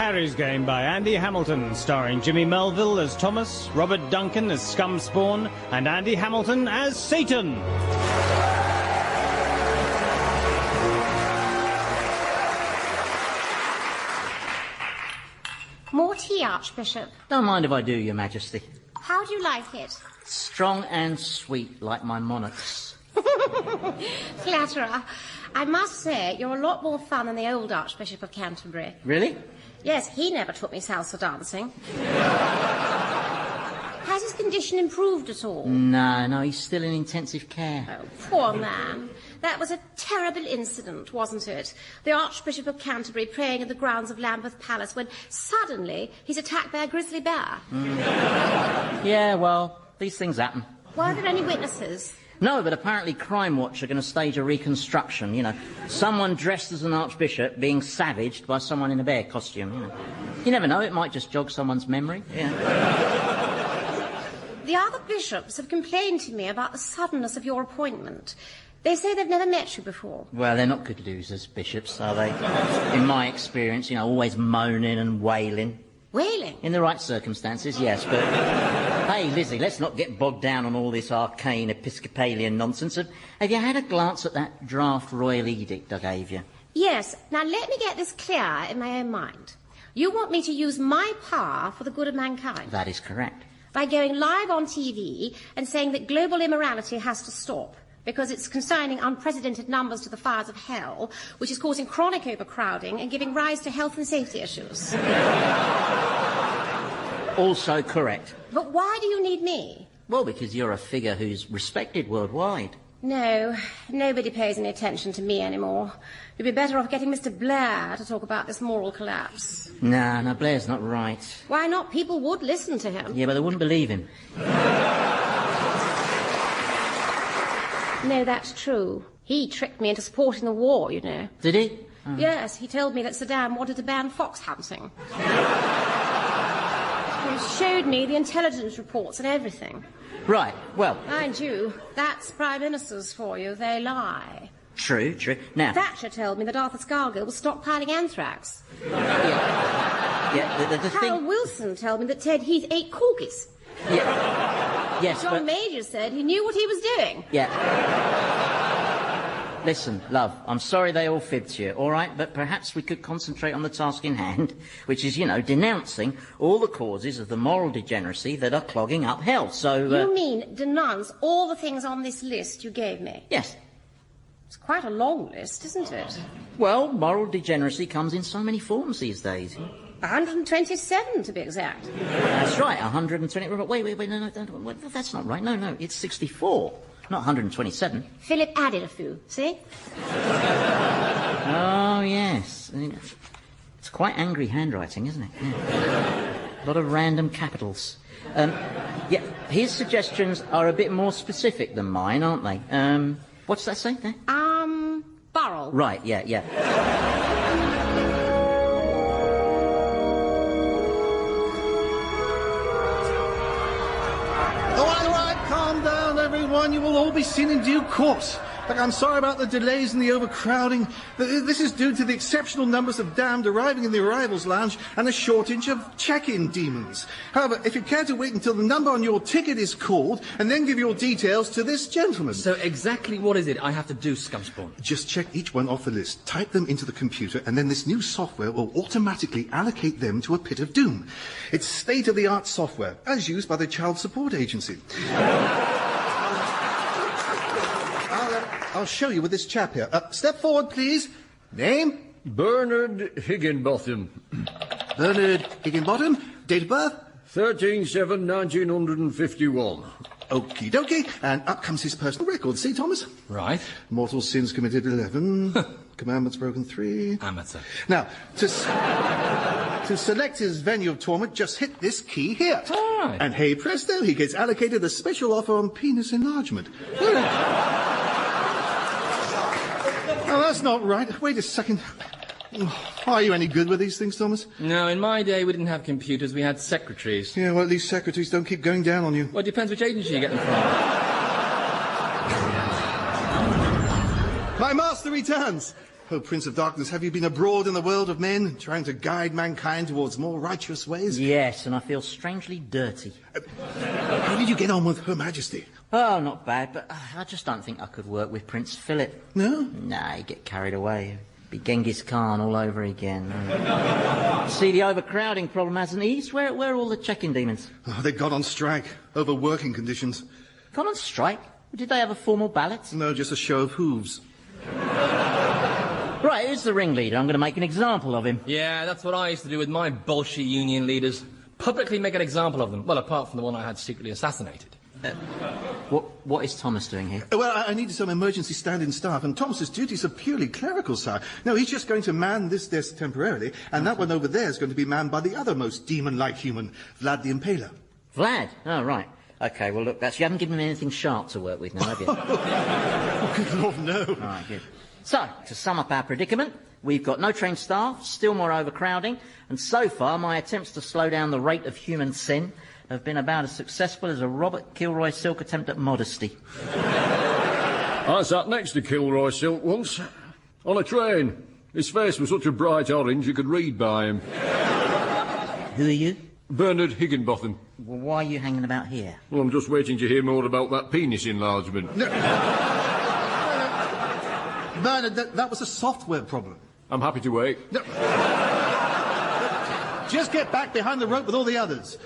Harry's Game by Andy Hamilton, starring Jimmy Mulville as Thomas, Robert Duncan as Scumspawn, and Andy Hamilton as Satan. More tea, Archbishop. Don't mind if I do, Your Majesty. How do you like it? Strong and sweet, like my monarchs. Flatterer. I must say, you're a lot more fun than the old Archbishop of Canterbury. Really? Yes, he never took me salsa dancing. Has his condition improved at all? No, he's still in intensive care. Oh, poor man. That was a terrible incident, wasn't it? The Archbishop of Canterbury praying in the grounds of Lambeth Palace when suddenly he's attacked by a grizzly bear. Yeah, well, these things happen. Were there any witnesses? No, but apparently Crime Watch are going to stage a reconstruction, you know. Someone dressed as an archbishop being savaged by someone in a bear costume, you know. You never know, it might just jog someone's memory. Yeah. The other bishops have complained to me about the suddenness of your appointment. They say they've never met you before. Well, they're not good losers, bishops, are they? In my experience, you know, always moaning and wailing. Wailing? In the right circumstances, yes, but... Hey, Lizzie, let's not get bogged down on all this arcane Episcopalian nonsense. Have you had a glance at that draft royal edict I gave you? Yes. Now, let me get this clear in my own mind. You want me to use my power for the good of mankind? That is correct. By going live on TV and saying that global immorality has to stop because it's consigning unprecedented numbers to the fires of hell, which is causing chronic overcrowding and giving rise to health and safety issues. Also correct. But why do you need me? Well, because you're a figure who's respected worldwide. No, nobody pays any attention to me anymore. You'd be better off getting Mr. Blair to talk about this moral collapse. No, Blair's not right. Why not? People would listen to him. Yeah, but they wouldn't believe him. No, that's true. He tricked me into supporting the war, you know. Did he? Oh. Yes, he told me that Saddam wanted to ban fox hunting. He showed me the intelligence reports and everything. Right, well... Mind you, that's prime ministers for you. They lie. True. Now... Thatcher told me that Arthur Scargill was stockpiling anthrax. Yeah, the thing... Harold Wilson told me that Ted Heath ate corgis. Yeah. Yes, John Major said he knew what he was doing. Yeah. Listen, love, I'm sorry they all fibbed to you, all right? But perhaps we could concentrate on the task in hand, which is, you know, denouncing all the causes of the moral degeneracy that are clogging up hell, so... You mean denounce all the things on this list you gave me? Yes. It's quite a long list, isn't it? Well, moral degeneracy comes in so many forms these days. 127, to be exact. That's right, 120... Wait, no, that's not right. No, it's 64. Not 127. Philip added a few, see? Oh, yes. It's quite angry handwriting, isn't it? Yeah. A lot of random capitals. Yeah, his suggestions are a bit more specific than mine, aren't they? What's that say there? Burrell. Right, yeah. Calm down, everyone. You will all be seen in due course. Look, I'm sorry about the delays and the overcrowding. This is due to the exceptional numbers of damned arriving in the arrivals lounge and a shortage of check-in demons. However, if you care to wait until the number on your ticket is called and then give your details to this gentleman. So exactly what is it I have to do, Scumspawn? Just check each one off the list, type them into the computer, and then this new software will automatically allocate them to a pit of doom. It's state-of-the-art software, as used by the Child Support Agency. I'll show you with this chap here. Step forward, please. Name? Bernard Higginbotham. Bernard Higginbotham. Date of birth? 13/7/1951. Okie dokie. And up comes his personal record. See, Thomas? Right. Mortal sins committed 11. Commandments broken 3. Amateur. Now, to select his venue of torment, just hit this key here. All right. And hey presto, he gets allocated a special offer on penis enlargement. Oh, that's not right. Wait a second. Are you any good with these things, Thomas? No, in my day we didn't have computers, we had secretaries. Yeah, well, at least secretaries don't keep going down on you. Well, it depends which agency you get them from. My master returns. Oh, Prince of Darkness, have you been abroad in the world of men, trying to guide mankind towards more righteous ways? Yes, and I feel strangely dirty. How did you get on with Her Majesty? Oh, not bad, but I just don't think I could work with Prince Philip. No? Nah, he'd get carried away. Be Genghis Khan all over again. See, the overcrowding problem hasn't eased. Where are all the checking demons? Oh, they've gone on strike over working conditions. Gone on strike? Did they have a formal ballot? No, just a show of hooves. Right, here's the ringleader. I'm going to make an example of him. Yeah, that's what I used to do with my Bolshevik union leaders. Publicly make an example of them. Well, apart from the one I had secretly assassinated. What is Thomas doing here? Well, I needed some emergency stand-in staff, and Thomas's duties are purely clerical, sir. No, he's just going to man this desk temporarily, and that one over there is going to be manned by the other most demon-like human, Vlad the Impaler. Vlad? Oh, right. OK, well, look, you haven't given me anything sharp to work with now, have you? Oh, good Lord, no. All right, good. So, to sum up our predicament, we've got no trained staff, still more overcrowding, and so far my attempts to slow down the rate of human sin have been about as successful as a Robert Kilroy Silk attempt at modesty. I sat next to Kilroy Silk once, on a train. His face was such a bright orange you could read by him. Who are you? Bernard Higginbotham. Well, why are you hanging about here? Well, I'm just waiting to hear more about that penis enlargement. Bernard, that was a software problem. I'm happy to wait. No. Just get back behind the rope with all the others.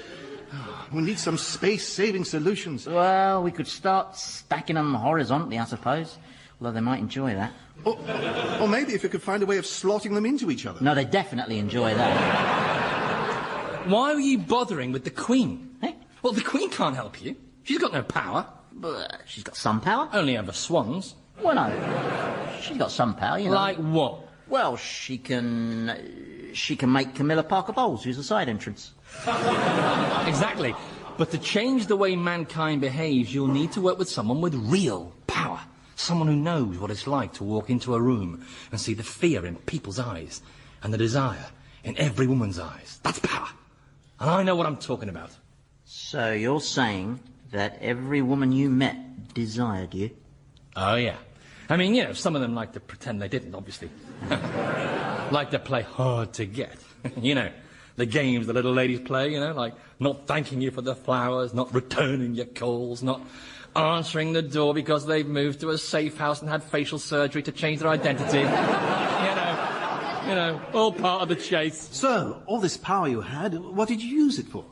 We need some space-saving solutions. Well, we could start stacking them horizontally, I suppose. Although they might enjoy that. Or maybe if you could find a way of slotting them into each other. No, they definitely enjoy that. Why were you bothering with the Queen? Eh? Well, the Queen can't help you. She's got no power. But she's got some power. Only over swans. Well, no. She's got some power, you know. Like what? Well, she can make Camilla Parker Bowles use a side entrance. Exactly. But to change the way mankind behaves, you'll need to work with someone with real power. Someone who knows what it's like to walk into a room and see the fear in people's eyes and the desire in every woman's eyes. That's power. And I know what I'm talking about. So you're saying that every woman you met desired you? Oh, yeah. I mean, you know, some of them like to pretend they didn't, obviously. Like to play hard to get. You know, the games the little ladies play, you know, like not thanking you for the flowers, not returning your calls, not answering the door because they've moved to a safe house and had facial surgery to change their identity. You know, all part of the chase. So, all this power you had, what did you use it for?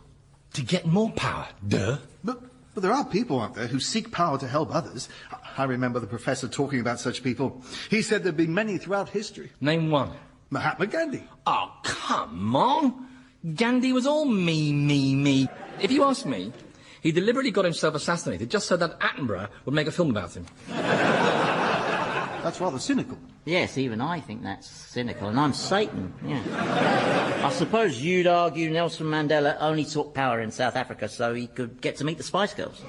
To get more power, duh. But there are people out there who seek power to help others. I remember the professor talking about such people. He said there'd been many throughout history. Name one. Mahatma Gandhi. Oh, come on. Gandhi was all me. If you ask me, he deliberately got himself assassinated just so that Attenborough would make a film about him. That's rather cynical. Yes, even I think that's cynical, and I'm Satan, yeah. I suppose you'd argue Nelson Mandela only took power in South Africa so he could get to meet the Spice Girls.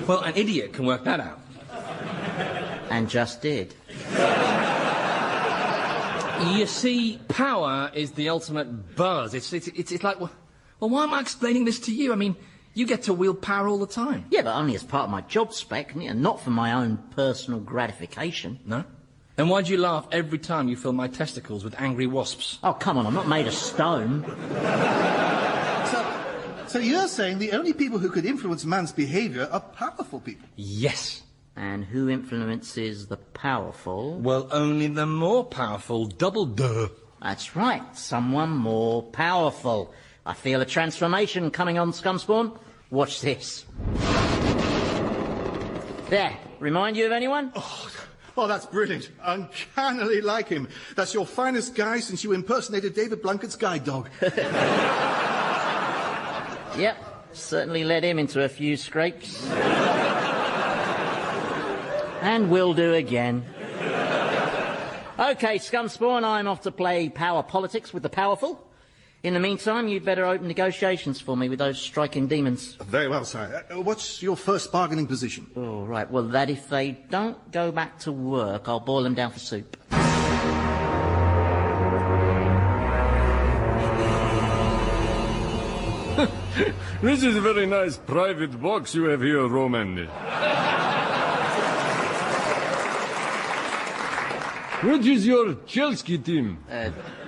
Well, an idiot can work that out. And just did. You see, power is the ultimate buzz. It's like, well, why am I explaining this to you? I mean, you get to wield power all the time. Yeah, but only as part of my job spec, and not for my own personal gratification. No? Then why'd you laugh every time you fill my testicles with angry wasps? Oh, come on, I'm not made of stone. So you're saying the only people who could influence man's behaviour are powerful people? Yes. And who influences the powerful? Well, only the more powerful. Double duh. That's right, someone more powerful. I feel a transformation coming on, Scumspawn. Watch this. There, remind you of anyone? Oh, that's brilliant. Uncannily like him. That's your finest guy since you impersonated David Blunkett's guide dog. Yep, certainly led him into a few scrapes. And will do again. OK, Scumspawn, I'm off to play power politics with the powerful. In the meantime, you'd better open negotiations for me with those striking demons. Very well, sir. What's your first bargaining position? Oh, right. Well, that if they don't go back to work, I'll boil them down for soup. This is a very nice private box you have here, Roman. Which is your Chelsea team?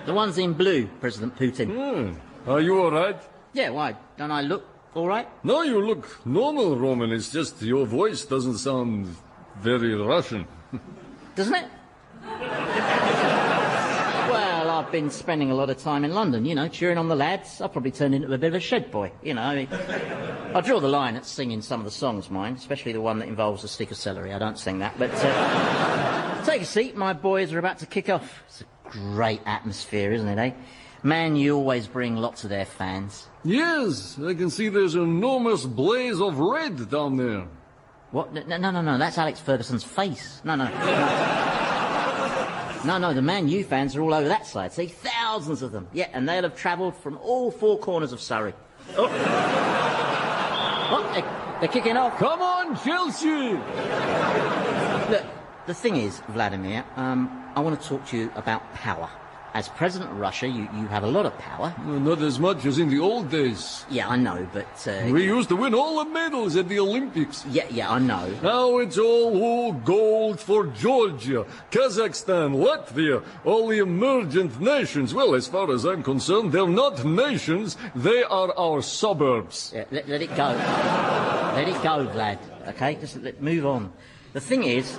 The ones in blue, President Putin. Are you all right? Yeah, why? Don't I look all right? No, you look normal, Roman. It's just your voice doesn't sound very Russian. Doesn't it? Well, I've been spending a lot of time in London, you know, cheering on the lads. I've probably turned into a bit of a shed boy, you know. I draw the line at singing some of the songs, mind, especially the one that involves a stick of celery. I don't sing that, but take a seat. My boys are about to kick off. It's a great atmosphere, isn't it, eh? Man, you always bring lots of their fans. Yes, I can see there's an enormous blaze of red down there. What? No, that's Alex Ferguson's face. No, the Man U fans are all over that side, see? Thousands of them. Yeah, and they'll have travelled from all four corners of Surrey. Oh, they're kicking off. Come on, Chelsea! Look, the thing is, Vladimir, I want to talk to you about power. As President of Russia, you have a lot of power. Well, not as much as in the old days. Yeah, I know, but... we used to win all the medals at the Olympics. Yeah, I know. Now it's all gold for Georgia, Kazakhstan, Latvia, all the emergent nations. Well, as far as I'm concerned, they're not nations, they are our suburbs. Yeah, let it go. Let it go, Vlad, OK? Just move on. The thing is,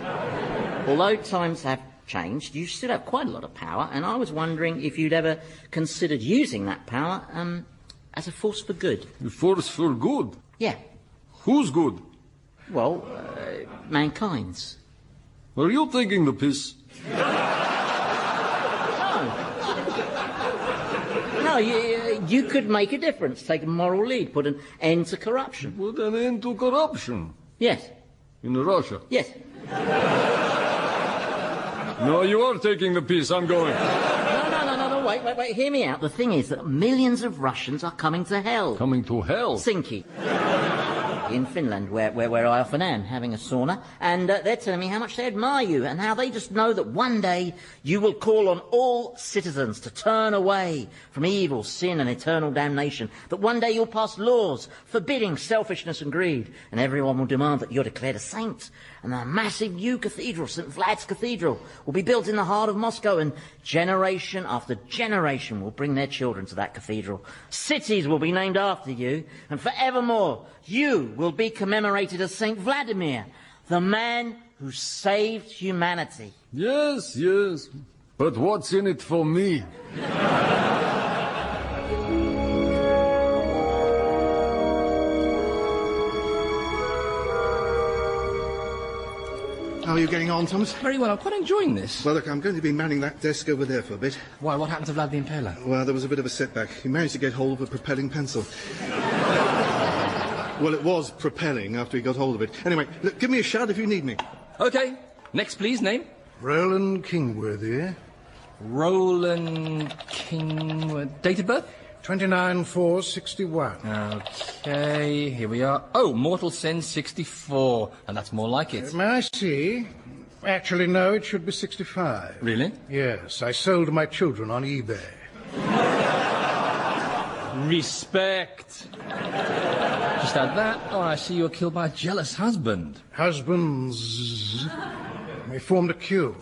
although times have changed, you still have quite a lot of power, and I was wondering if you'd ever considered using that power as a force for good. A force for good? Yeah. Who's good? Well, mankind's. Are you taking the piss? No, you could make a difference, take a moral lead, put an end to corruption. Put an end to corruption? Yes. In Russia? Yes. No, you are taking the piss. I'm going. No, wait, hear me out. The thing is that millions of Russians are coming to hell. Coming to hell? Helsinki. In Finland, where I often am, having a sauna, and they're telling me how much they admire you, and how they just know that one day you will call on all citizens to turn away from evil, sin and eternal damnation, that one day you'll pass laws forbidding selfishness and greed, and everyone will demand that you're declared a saint, and a massive new cathedral, St. Vlad's Cathedral, will be built in the heart of Moscow, and generation after generation will bring their children to that cathedral. Cities will be named after you, and forevermore you will be commemorated as St. Vladimir, the man who saved humanity. Yes. But what's in it for me? How are you getting on, Thomas? Very well, I'm quite enjoying this. Well, look, I'm going to be manning that desk over there for a bit. Why, what happened to Vlad the Impaler? Well, there was a bit of a setback. He managed to get hold of a propelling pencil. Well, it was propelling after he got hold of it. Anyway, look, give me a shout if you need me. OK. Next, please, name? Roland Kingworthy. Roland King... Date of birth? 29/4/61. OK, here we are. Oh, Mortal Sin 64. And that's more like it. May I see? Actually, no, it should be 65. Really? Yes, I sold my children on eBay. Respect. Just add that. Oh, I see you were killed by a jealous husband. Husbands. We formed a queue.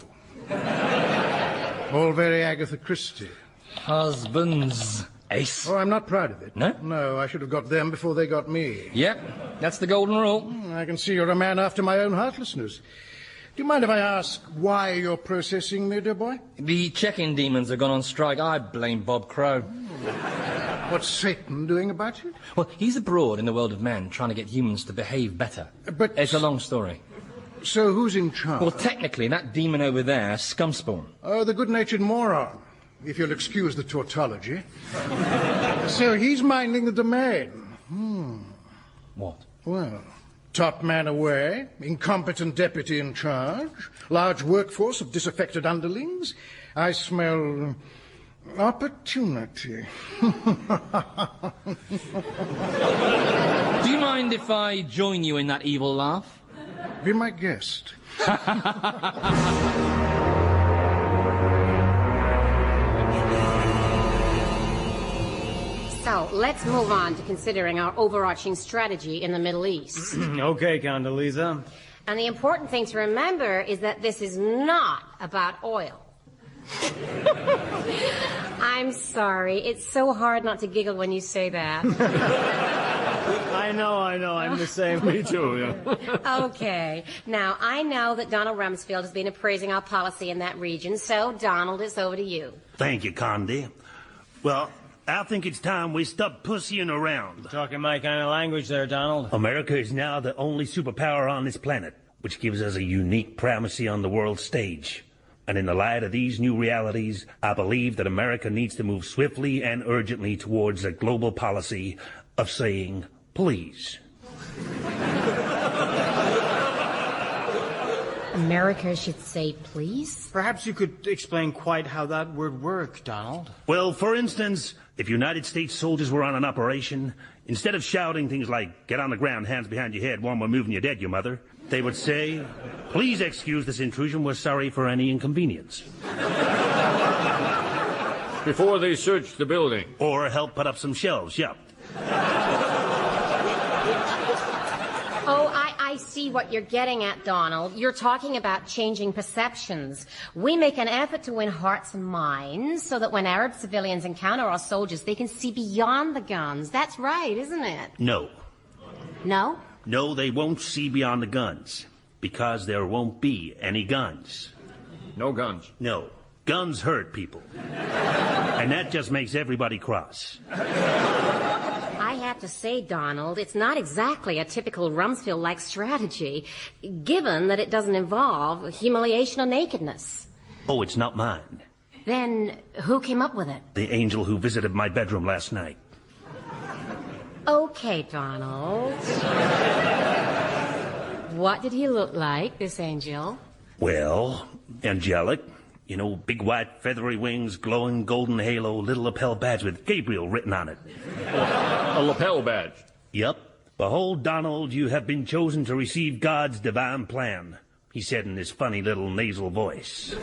All very Agatha Christie. Husbands. Ace. Oh, I'm not proud of it. No? No, I should have got them before they got me. Yep, that's the golden rule. I can see you're a man after my own heartlessness. Do you mind if I ask why you're processing me, dear boy? The check-in demons have gone on strike. I blame Bob Crow. What's Satan doing about it? Well, he's abroad in the world of men, trying to get humans to behave better. But... It's a long story. So who's in charge? Well, technically, that demon over there, Scumspawn. Oh, the good-natured moron, if you'll excuse the tautology. So he's minding the domain. What? Well, top man away, incompetent deputy in charge, large workforce of disaffected underlings. I smell... opportunity. Do you mind if I join you in that evil laugh? Be my guest. So, let's move on to considering our overarching strategy in the Middle East. OK, Condoleezza. And the important thing to remember is that this is not about oil. I'm sorry. It's so hard not to giggle when you say that. I know. I'm the same. Me too, yeah. Okay. Now, I know that Donald Rumsfeld has been appraising our policy in that region, so, Donald, it's over to you. Thank you, Condi. Well, I think it's time we stop pussying around. Talking my kind of language there, Donald. America is now the only superpower on this planet, which gives us a unique primacy on the world stage. And in the light of these new realities, I believe that America needs to move swiftly and urgently towards a global policy of saying, please. America should say please? Perhaps you could explain quite how that would work, Donald. Well, for instance, if United States soldiers were on an operation, instead of shouting things like, get on the ground, hands behind your head, one more move and you're dead, you mother, they would say, please excuse this intrusion, we're sorry for any inconvenience. Before they search the building. Or help put up some shelves, yeah. Oh, I see what you're getting at, Donald. You're talking about changing perceptions. We make an effort to win hearts and minds so that when Arab civilians encounter our soldiers, they can see beyond the guns. That's right, isn't it? No. No? No, they won't see beyond the guns. Because there won't be any guns. No guns. No. Guns hurt people. And that just makes everybody cross. I have to say, Donald, it's not exactly a typical Rumsfeld-like strategy, given that it doesn't involve humiliation or nakedness. Oh, it's not mine. Then who came up with it? The angel who visited my bedroom last night. Okay, Donald. What did he look like, this angel? Well, angelic. You know, big white feathery wings, glowing golden halo, little lapel badge with Gabriel written on it. A lapel badge. Yep. Behold, Donald, you have been chosen to receive God's divine plan, he said in his funny little nasal voice.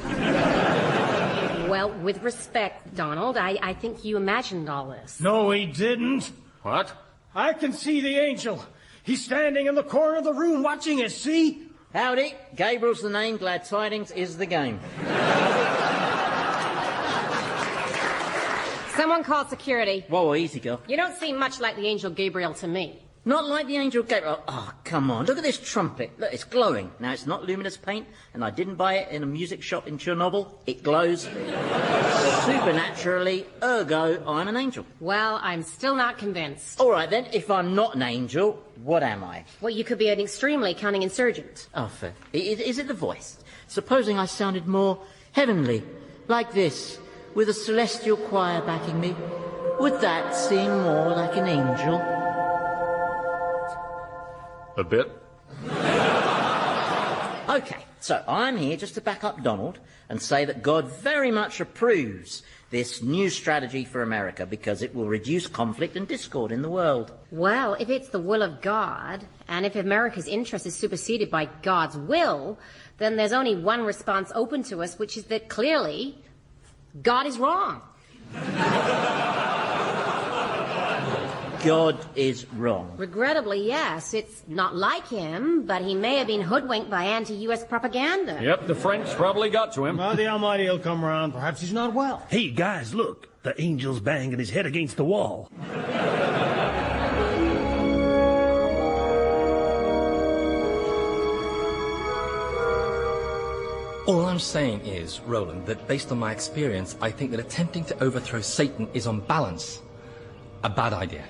Well, with respect, Donald, I think you imagined all this. No, he didn't. What? I can see the angel. He's standing in the corner of the room watching us, see? Howdy. Gabriel's the name, glad tidings is the game. Someone call security. Whoa, easy, girl. You don't seem much like the angel Gabriel to me. Not like the angel Gabriel. Oh, come on. Look at this trumpet. Look, it's glowing. Now, it's not luminous paint, and I didn't buy it in a music shop in Chernobyl. It glows supernaturally, ergo, I'm an angel. Well, I'm still not convinced. All right, then, if I'm not an angel, what am I? Well, you could be an extremely cunning insurgent. Oh, fair. Is it the voice? Supposing I sounded more heavenly, like this, with a celestial choir backing me, would that seem more like an angel? A bit. Okay, so I'm here just to back up Donald and say that God very much approves this new strategy for America because it will reduce conflict and discord in the world. Well, if it's the will of God, and if America's interest is superseded by God's will, then there's only one response open to us, which is that clearly God is wrong. God is wrong. Regrettably, yes. It's not like him, but he may have been hoodwinked by anti-U.S. propaganda. Yep, the French probably got to him. Well, the Almighty will come around. Perhaps he's not well. Hey, guys, look. The angel's banging his head against the wall. All I'm saying is, Roland, that based on my experience, I think that attempting to overthrow Satan is on balance a bad idea.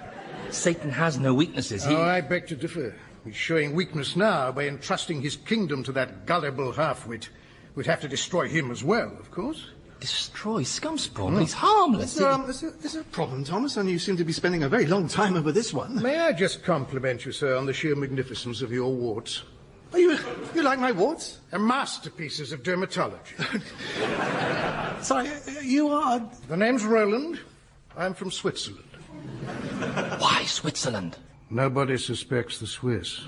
Satan has no weaknesses. Oh, I beg to differ. He's showing weakness now by entrusting his kingdom to that gullible half-wit. We'd have to destroy him as well, of course. Destroy Scumspawn, but he's harmless. There's a problem, Thomas, and you seem to be spending a very long time over this one. May I just compliment you, sir, on the sheer magnificence of your warts? Oh, you like my warts? Masterpieces of dermatology. Sorry, you are... The name's Roland. I'm from Switzerland. Why Switzerland? Nobody suspects the Swiss.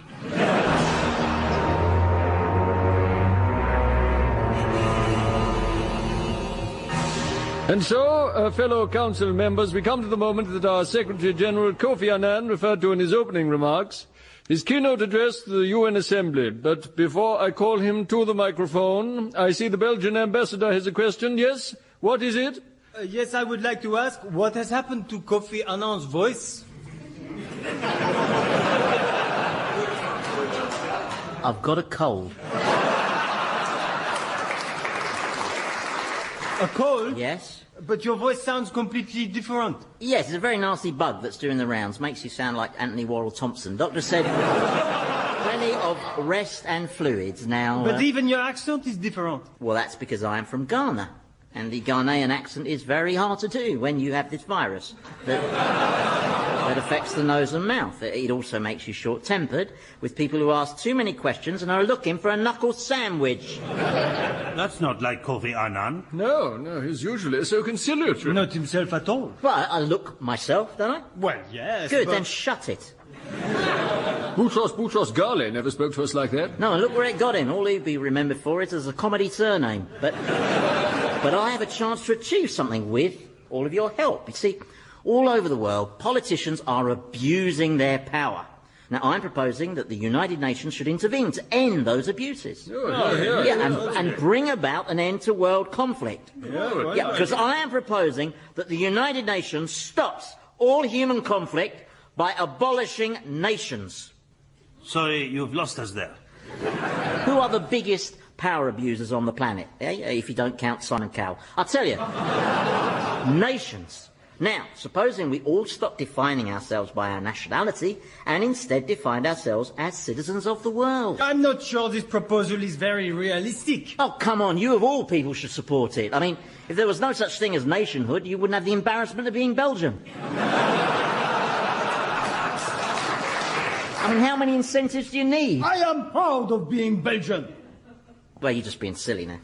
And so, fellow council members, we come to the moment that our Secretary-General Kofi Annan referred to in his opening remarks. His keynote address to the UN Assembly. But before I call him to the microphone, I see the Belgian ambassador has a question. Yes? What is it? Yes, I would like to ask, what has happened to Kofi Annan's voice? I've got a cold. A cold? Yes? But your voice sounds completely different. Yes, it's a very nasty bug that's doing the rounds. Makes you sound like Anthony Worrell Thompson. Doctor said plenty of rest and fluids now. But even your accent is different. Well, that's because I am from Ghana. And the Ghanaian accent is very hard to do when you have this virus that affects the nose and mouth. It also makes you short-tempered with people who ask too many questions and are looking for a knuckle sandwich. That's not like Kofi Annan. No, he's usually so conciliatory. Not himself at all. Well, I look myself, don't I? Well, yes, Good, but... then shut it. Boutros Ghale never spoke to us like that. No, and look where it got him. All he'd be remembered for is as a comedy surname. But I have a chance to achieve something with all of your help. You see, all over the world, politicians are abusing their power. Now, I'm proposing that the United Nations should intervene to end those abuses. And bring about an end to world conflict. Yeah, because I am proposing that the United Nations stops all human conflict by abolishing nations. So you've lost us there. Who are the biggest power abusers on the planet, if you don't count Simon Cowell? I'll tell you. Nations. Now, supposing we all stop defining ourselves by our nationality and instead defined ourselves as citizens of the world. I'm not sure this proposal is very realistic. Oh, come on, you of all people should support it. I mean, if there was no such thing as nationhood, you wouldn't have the embarrassment of being Belgian. I mean, how many incentives do you need? I am proud of being Belgian. Well, you're just being silly now.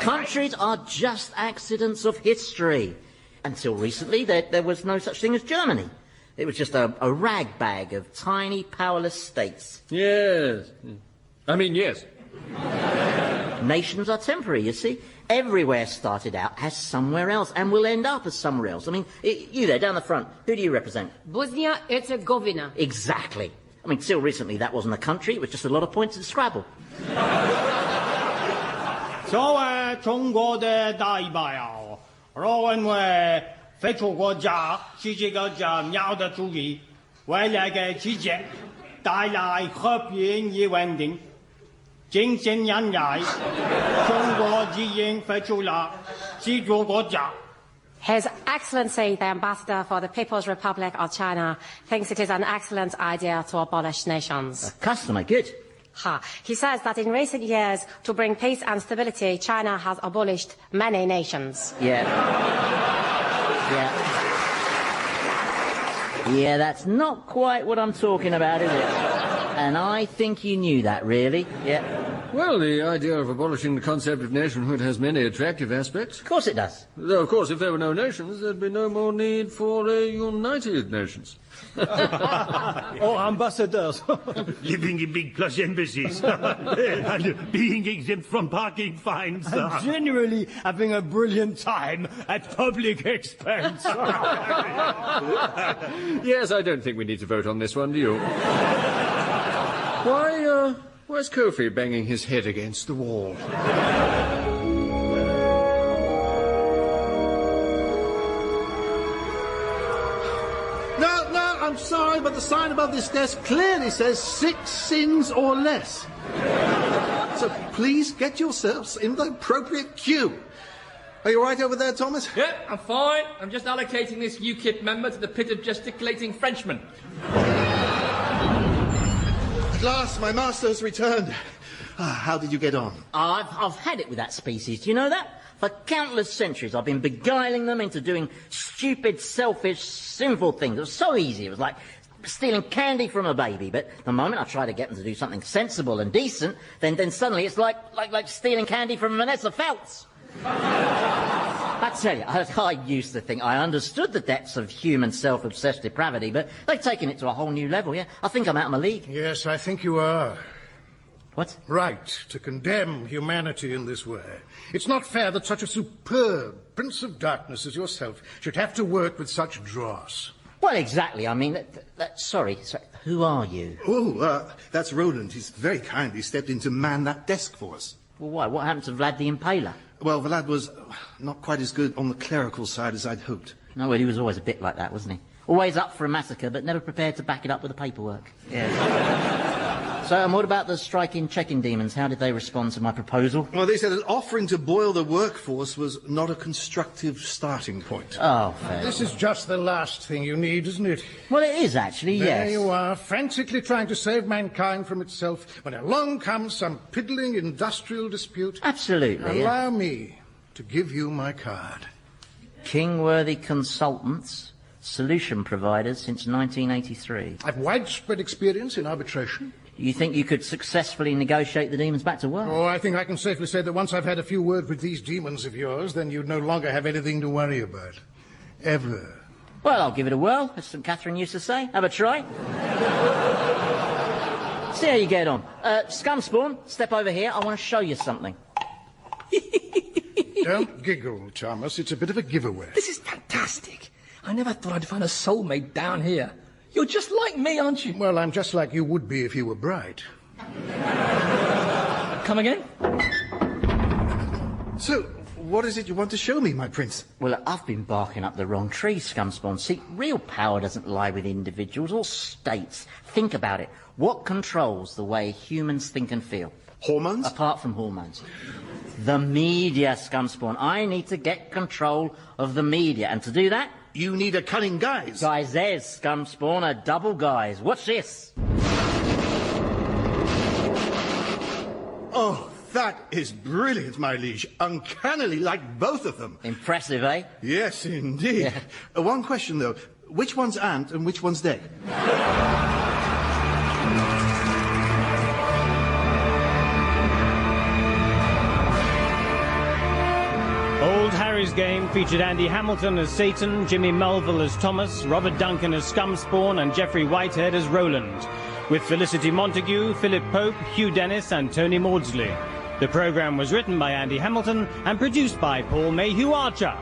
Countries are just accidents of history. Until recently, there was no such thing as Germany. It was just a rag bag of tiny, powerless states. Yes. Yes. Nations are temporary, you see. Everywhere started out as somewhere else and will end up as somewhere else. I mean, you there, down the front, who do you represent? Bosnia-Herzegovina. Exactly. I mean, till recently, that wasn't a country. It was just a lot of points at Scrabble. 作为中国的代表，我认为非洲国家是这个重要的主义，未来的世界带来和平与稳定。近些年来，中国已经废除了几个国家。 His Excellency, the Ambassador for the People's Republic of China, thinks it is an excellent idea to abolish nations. Customer, good. He says that in recent years, to bring peace and stability, China has abolished many nations. Yeah, that's not quite what I'm talking about, is it? And I think you knew that, really. Yeah. Well, the idea of abolishing the concept of nationhood has many attractive aspects. Of course it does. Though, of course, if there were no nations, there'd be no more need for a United Nations. Or ambassadors. Living in big plush embassies. And being exempt from parking fines. And generally having a brilliant time at public expense. Yes, I don't think we need to vote on this one, do you? Why's Kofi banging his head against the wall? No, I'm sorry, but the sign above this desk clearly says 6 sins or less. So please get yourselves in the appropriate queue. Are you all right over there, Thomas? Yeah, I'm fine. I'm just allocating this UKIP member to the pit of gesticulating Frenchmen. At last, my master has returned. How did you get on? I've had it with that species, do you know that? For countless centuries, I've been beguiling them into doing stupid, selfish, sinful things. It was so easy. It was like stealing candy from a baby. But the moment I try to get them to do something sensible and decent, then suddenly it's like stealing candy from Vanessa Feltz. I tell you, I used to think I understood the depths of human self-obsessed depravity, but they've taken it to a whole new level, yeah? I think I'm out of my league. Yes, I think you are. What? Right, to condemn humanity in this way. It's not fair that such a superb Prince of Darkness as yourself should have to work with such dross. Well, exactly. I mean, sorry. Who are you? Oh, that's Roland. He's very kindly stepped in to man that desk for us. Well, why? What happened to Vlad the Impaler? Well, the lad was not quite as good on the clerical side as I'd hoped. No, well, he was always a bit like that, wasn't he? Always up for a massacre, but never prepared to back it up with the paperwork. Yeah. So, and what about the striking check-in demons? How did they respond to my proposal? Well, they said that offering to boil the workforce was not a constructive starting point. Oh, fair. This is just the last thing you need, isn't it? Well, it is actually, yes. There you are, frantically trying to save mankind from itself, when along comes some piddling industrial dispute. Absolutely. Allow me to give you my card. Kingworthy Consultants, solution providers since 1983. I've widespread experience in arbitration. You think you could successfully negotiate the demons back to work? Oh, I think I can safely say that once I've had a few words with these demons of yours, then you'd no longer have anything to worry about. Ever. Well, I'll give it a whirl, as St. Catherine used to say. Have a try. See how you get on. Scumspawn, step over here. I want to show you something. Don't giggle, Thomas. It's a bit of a giveaway. This is fantastic. I never thought I'd find a soulmate down here. You're just like me, aren't you? Well, I'm just like you would be if you were bright. Come again? So, what is it you want to show me, my prince? Well, I've been barking up the wrong tree, Scumspawn. See, real power doesn't lie with individuals or states. Think about it. What controls the way humans think and feel? Hormones? Apart from hormones. The media, Scumspawn. I need to get control of the media, and to do that... You need a cunning guise. Guises, Scumspawn, a double guise. Watch this. Oh, that is brilliant, my liege. Uncannily like both of them. Impressive, eh? Yes, indeed. Yeah. One question, though. Which one's ant and which one's dead? Old Harry's Game featured Andy Hamilton as Satan, Jimmy Mulville as Thomas, Robert Duncan as Scumspawn, and Geoffrey Whitehead as Roland, with Felicity Montagu, Philip Pope, Hugh Dennis and Tony Maudsley. The programme was written by Andy Hamilton and produced by Paul Mayhew-Archer.